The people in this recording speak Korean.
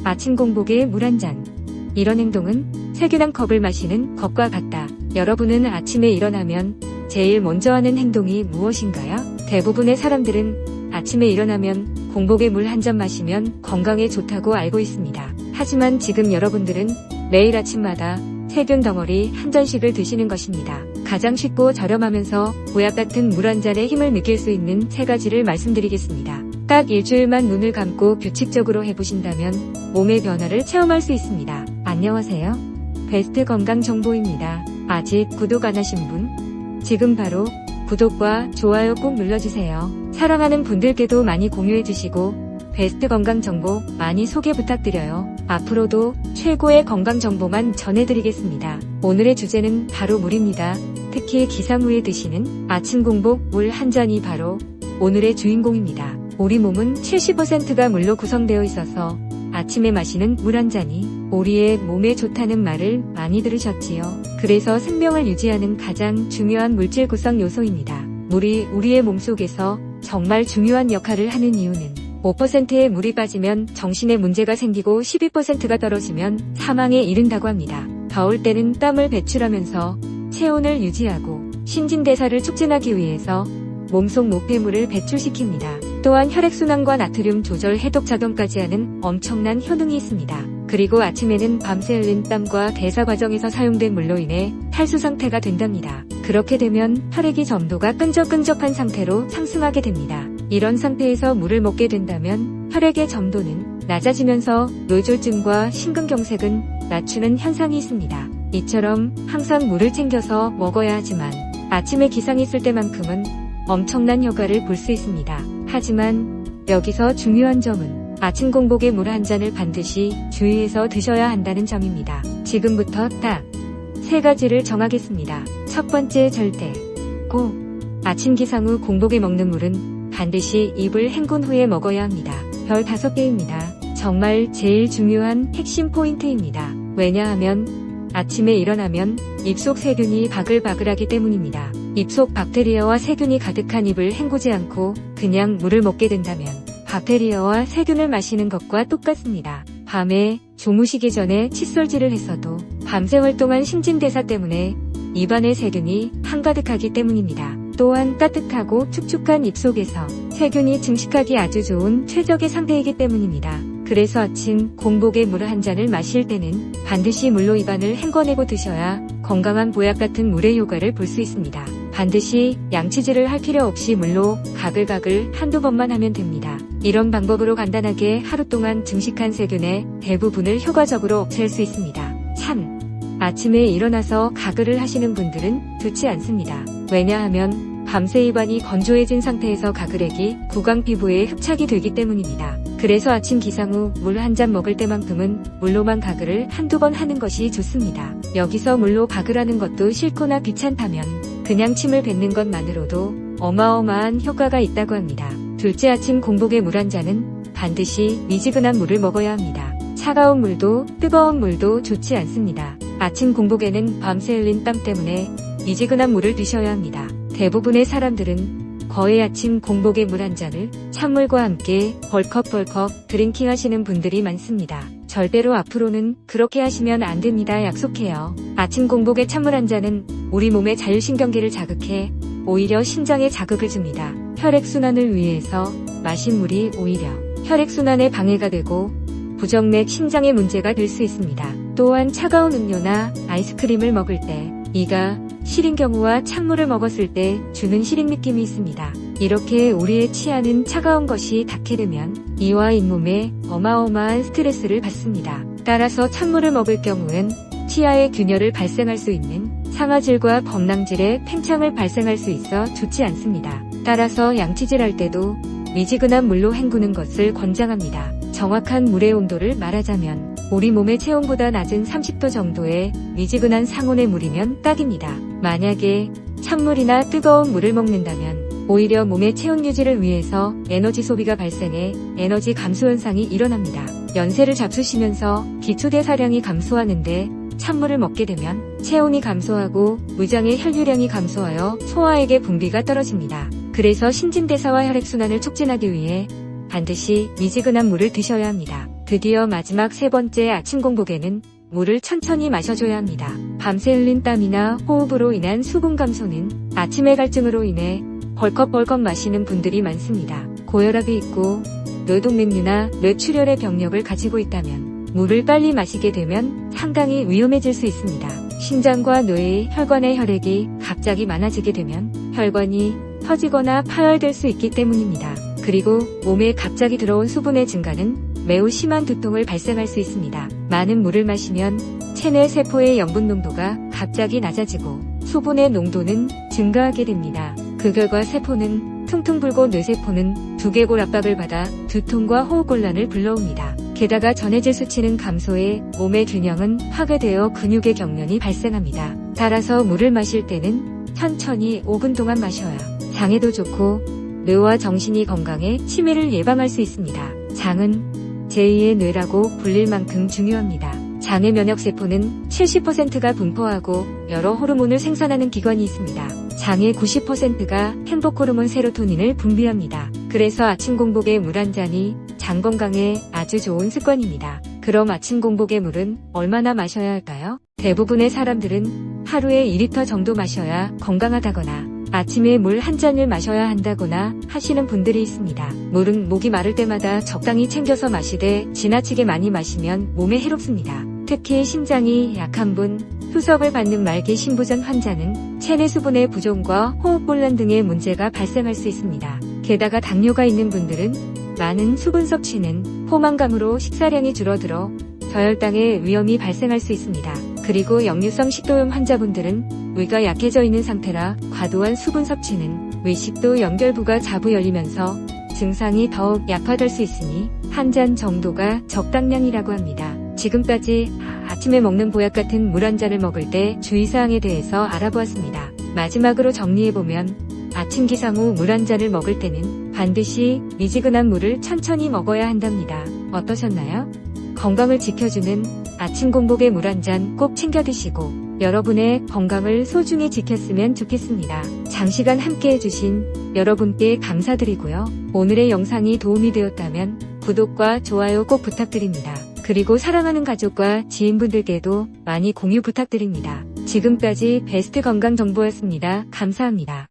아침 공복에 물 한 잔. 이런 행동은 세균 한 컵을 마시는 것과 같다. 여러분은 아침에 일어나면 제일 먼저 하는 행동이 무엇인가요? 대부분의 사람들은 아침에 일어나면 공복에 물 한 잔 마시면 건강에 좋다고 알고 있습니다. 하지만 지금 여러분들은 매일 아침마다 세균 덩어리 한 잔씩을 드시는 것입니다. 가장 쉽고 저렴하면서 보약 같은 물 한 잔의 힘을 느낄 수 있는 3가지를 말씀드리겠습니다. 딱 일주일만 눈을 감고 규칙적으로 해보신다면 몸의 변화를 체험할 수 있습니다. 안녕하세요. 베스트 건강 정보입니다. 아직 구독 안 하신 분? 지금 바로 구독과 좋아요 꼭 눌러주세요. 사랑하는 분들께도 많이 공유해주시고 베스트 건강 정보 많이 소개 부탁드려요. 앞으로도 최고의 건강 정보만 전해드리겠습니다. 오늘의 주제는 바로 물입니다. 특히 기상 후에 드시는 아침 공복 물 한 잔이 바로 오늘의 주인공입니다. 우리 몸은 70%가 물로 구성되어 있어서 아침에 마시는 물 한 잔이 우리의 몸에 좋다는 말을 많이 들으셨지요. 그래서 생명을 유지하는 가장 중요한 물질 구성 요소입니다. 물이 우리의 몸속에서 정말 중요한 역할을 하는 이유는 5%의 물이 빠지면 정신에 문제가 생기고 12%가 떨어지면 사망에 이른다고 합니다. 더울 때는 땀을 배출하면서 체온을 유지하고 신진대사를 촉진하기 위해서 몸속 노폐물을 배출시킵니다. 또한 혈액순환과 나트륨 조절 해독 작용까지 하는 엄청난 효능이 있습니다. 그리고 아침에는 밤새 흘린 땀과 대사 과정에서 사용된 물로 인해 탈수 상태가 된답니다. 그렇게 되면 혈액이 점도가 끈적끈적한 상태로 상승하게 됩니다. 이런 상태에서 물을 먹게 된다면 혈액의 점도는 낮아지면서 뇌졸중과 심근경색은 낮추는 현상이 있습니다. 이처럼 항상 물을 챙겨서 먹어야 하지만 아침에 기상이 있을 때만큼은 엄청난 효과를 볼 수 있습니다. 하지만 여기서 중요한 점은 아침 공복에 물 한 잔을 반드시 주의해서 드셔야 한다는 점입니다. 지금부터 딱 3가지를 정하겠습니다. 첫 번째 절대. 꼭 아침 기상 후 공복에 먹는 물은 반드시 입을 헹군 후에 먹어야 합니다. 별 5개입니다. 정말 제일 중요한 핵심 포인트입니다. 왜냐하면 아침에 일어나면 입속 세균이 바글바글하기 때문입니다. 입속 박테리아와 세균이 가득한 입을 헹구지 않고 그냥 물을 먹게 된다면 박테리아와 세균을 마시는 것과 똑같습니다. 밤에 주무시기 전에 칫솔질을 했어도 밤새 활동한 신진대사 때문에 입안에 세균이 한가득하기 때문입니다. 또한 따뜻하고 축축한 입속에서 세균이 증식하기 아주 좋은 최적의 상태이기 때문입니다. 그래서 아침 공복에 물 한 잔을 마실 때는 반드시 물로 입안을 헹궈내고 드셔야 건강한 보약 같은 물의 효과를 볼 수 있습니다. 반드시 양치질을 할 필요 없이 물로 가글가글 한두 번만 하면 됩니다. 이런 방법으로 간단하게 하루 동안 증식한 세균의 대부분을 효과적으로 없앨 수 있습니다. 참, 아침에 일어나서 가글을 하시는 분들은 좋지 않습니다. 왜냐하면 밤새 입안이 건조해진 상태에서 가글액이 구강 피부에 흡착이 되기 때문입니다. 그래서 아침 기상 후 물 한 잔 먹을 때만큼은 물로만 가글을 한두 번 하는 것이 좋습니다. 여기서 물로 가글하는 것도 싫거나 귀찮다면 그냥 침을 뱉는 것만으로도 어마어마한 효과가 있다고 합니다. 둘째, 아침 공복에 물 한 잔은 반드시 미지근한 물을 먹어야 합니다. 차가운 물도 뜨거운 물도 좋지 않습니다. 아침 공복에는 밤새 흘린 땀 때문에 미지근한 물을 드셔야 합니다. 대부분의 사람들은 거의 아침 공복에 물 한 잔을 찬물과 함께 벌컥벌컥 드링킹 하시는 분들이 많습니다. 절대로 앞으로는 그렇게 하시면 안 됩니다. 약속해요. 아침 공복에 찬물 한 잔은 우리 몸의 자율신경계를 자극해 오히려 심장에 자극을 줍니다. 혈액순환을 위해서 마신 물이 오히려 혈액순환에 방해가 되고 부정맥 심장에 문제가 될 수 있습니다. 또한 차가운 음료나 아이스크림을 먹을 때 이가 시린 경우와 찬물을 먹었을 때 주는 시린 느낌이 있습니다. 이렇게 우리의 치아는 차가운 것이 닿게 되면 이와 잇몸에 어마어마한 스트레스를 받습니다. 따라서 찬물을 먹을 경우엔 치아에 균열을 발생할 수 있는 상아질과 범랑질에 팽창을 발생할 수 있어 좋지 않습니다. 따라서 양치질할 때도 미지근한 물로 헹구는 것을 권장합니다. 정확한 물의 온도를 말하자면 우리 몸의 체온보다 낮은 30도 정도의 미지근한 상온의 물이면 딱입니다. 만약에 찬물이나 뜨거운 물을 먹는다면 오히려 몸의 체온 유지를 위해서 에너지 소비가 발생해 에너지 감소 현상이 일어납니다. 연세를 잡수시면서 기초대사량이 감소하는데 찬물을 먹게 되면 체온이 감소하고 무장의 혈류량이 감소하여 소화액의 분비가 떨어집니다. 그래서 신진대사와 혈액순환을 촉진하기 위해 반드시 미지근한 물을 드셔야 합니다. 드디어 마지막 세 번째 아침 공복에는 물을 천천히 마셔줘야 합니다. 밤새 흘린 땀이나 호흡으로 인한 수분 감소는 아침의 갈증으로 인해 벌컥벌컥 마시는 분들이 많습니다. 고혈압이 있고 뇌동맥류나 뇌출혈의 병력을 가지고 있다면 물을 빨리 마시게 되면 상당히 위험해질 수 있습니다. 심장과 뇌의 혈관의 혈액이 갑자기 많아지게 되면 혈관이 터지거나 파열될 수 있기 때문입니다. 그리고 몸에 갑자기 들어온 수분의 증가는 매우 심한 두통을 발생할 수 있습니다. 많은 물을 마시면 체내 세포의 염분 농도가 갑자기 낮아지고 수분의 농도는 증가하게 됩니다. 그 결과 세포는 퉁퉁 불고 뇌세포는 두개골 압박을 받아 두통과 호흡곤란을 불러옵니다. 게다가 전해질 수치는 감소해 몸의 균형은 파괴되어 근육의 경련이 발생합니다. 따라서 물을 마실 때는 천천히 5분 동안 마셔야 장에도 좋고 뇌와 정신이 건강해 치매를 예방할 수 있습니다. 장은 제2의 뇌라고 불릴 만큼 중요합니다. 장의 면역세포는 70%가 분포하고 여러 호르몬을 생산하는 기관이 있습니다. 장의 90%가 행복 호르몬 세로토닌을 분비합니다. 그래서 아침 공복에 물 한 잔이 장 건강에 아주 좋은 습관입니다. 그럼 아침 공복에 물은 얼마나 마셔야 할까요? 대부분의 사람들은 하루에 2리터 정도 마셔야 건강하다거나 아침에 물 한 잔을 마셔야 한다거나 하시는 분들이 있습니다. 물은 목이 마를 때마다 적당히 챙겨서 마시되 지나치게 많이 마시면 몸에 해롭습니다. 특히 심장이 약한 분, 투석을 받는 말기 신부전 환자는 체내 수분의 부종과 호흡곤란 등의 문제가 발생할 수 있습니다. 게다가 당뇨가 있는 분들은 많은 수분 섭취는 포만감으로 식사량이 줄어들어 저혈당의 위험이 발생할 수 있습니다. 그리고 역류성 식도염 환자분들은 위가 약해져 있는 상태라 과도한 수분 섭취는 위식도 연결부가 자부 열리면서 증상이 더욱 약화될 수 있으니 한 잔 정도가 적당량이라고 합니다. 지금까지 아침에 먹는 보약 같은 물 한 잔을 먹을 때 주의사항에 대해서 알아보았습니다. 마지막으로 정리해보면 아침 기상 후 물 한 잔을 먹을 때는 반드시 미지근한 물을 천천히 먹어야 한답니다. 어떠셨나요? 건강을 지켜주는 아침 공복에 물 한 잔 꼭 챙겨 드시고 여러분의 건강을 소중히 지켰으면 좋겠습니다. 장시간 함께 해주신 여러분께 감사드리고요. 오늘의 영상이 도움이 되었다면 구독과 좋아요 꼭 부탁드립니다. 그리고 사랑하는 가족과 지인분들께도 많이 공유 부탁드립니다. 지금까지 베스트 건강 정보였습니다. 감사합니다.